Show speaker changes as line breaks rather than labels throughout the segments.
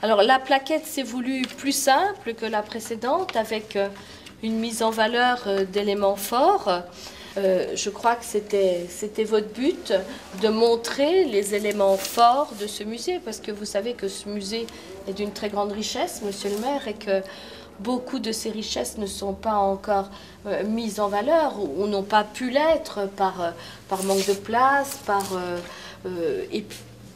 Alors la plaquette s'est voulue plus simple que la précédente, avec une mise en valeur d'éléments forts. Je crois que c'était votre but de montrer les éléments forts de ce musée, parce que vous savez que ce musée est d'une très grande richesse, monsieur le maire, et que beaucoup de ces richesses ne sont pas encore mises en valeur ou n'ont pas pu l'être par manque de place, et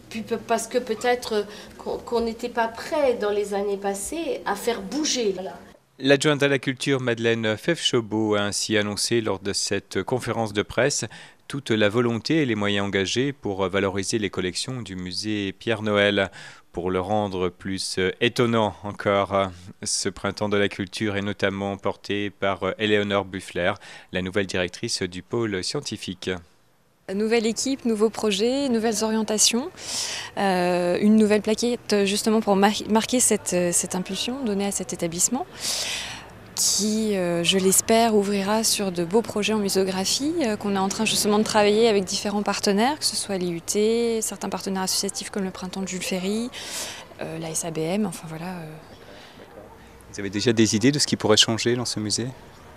puis parce que peut-être qu'on n'était pas prêt dans les années passées à faire bouger. Voilà.
L'adjointe à la culture Madeleine Fefchobo a ainsi annoncé lors de cette conférence de presse toute la volonté et les moyens engagés pour valoriser les collections du musée Pierre Noël. Pour le rendre plus étonnant encore, ce printemps de la culture est notamment porté par Éléonore Buffler, la nouvelle directrice du pôle scientifique.
Nouvelle équipe, nouveaux projets, nouvelles orientations, une nouvelle plaquette justement pour marquer cette impulsion donnée à cet établissement qui, je l'espère, ouvrira sur de beaux projets en muséographie qu'on est en train justement de travailler avec différents partenaires, que ce soit l'IUT, certains partenaires associatifs comme le Printemps de Jules Ferry, la SABM, enfin voilà.
Vous avez déjà des idées de ce qui pourrait changer dans ce musée ?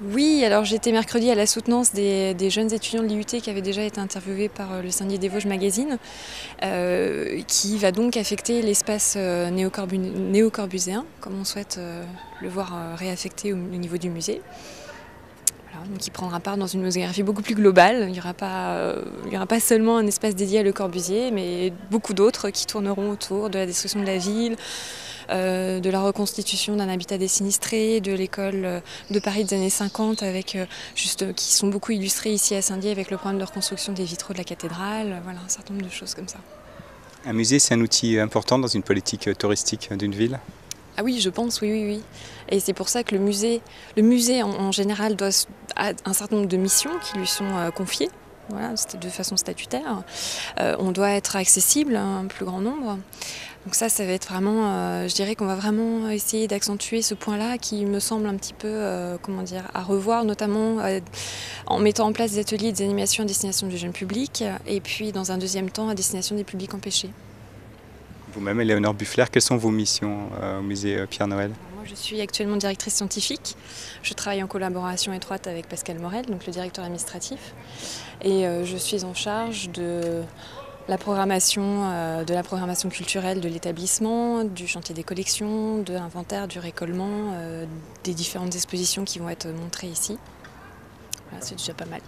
Oui, alors j'étais mercredi à la soutenance des jeunes étudiants de l'IUT qui avaient déjà été interviewés par le Syndic des Vosges Magazine, qui va donc affecter l'espace néo-corbuséen, comme on souhaite le voir réaffecté au niveau du musée. Voilà, donc il prendra part dans une muséographie beaucoup plus globale. Il n'y aura pas seulement un espace dédié à Le Corbusier, mais beaucoup d'autres qui tourneront autour de la destruction de la ville, de la reconstitution d'un habitat des sinistrés, de l'école de Paris des années 50 avec, qui sont beaucoup illustrées ici à Saint-Dié avec le programme de reconstruction des vitraux de la cathédrale, voilà, un certain nombre de choses comme ça.
Un musée, c'est un outil important dans une politique touristique d'une ville ?
Ah oui, je pense, oui. Et c'est pour ça que le musée en général a un certain nombre de missions qui lui sont confiées. Voilà, de façon statutaire. On doit être accessible à un plus grand nombre. Donc ça va être vraiment, je dirais qu'on va vraiment essayer d'accentuer ce point-là qui me semble un petit peu, à revoir, notamment en mettant en place des ateliers et des animations à destination du jeune public, et puis dans un deuxième temps à destination des publics empêchés.
Vous-même, Éléonore Buffler, quelles sont vos missions au musée Pierre Noël ?
Moi, je suis actuellement directrice scientifique. Je travaille en collaboration étroite avec Pascal Morel, donc le directeur administratif. Et je suis en charge de la programmation culturelle de l'établissement, du chantier des collections, de l'inventaire, du récollement, des différentes expositions qui vont être montrées ici. Voilà, c'est déjà pas mal.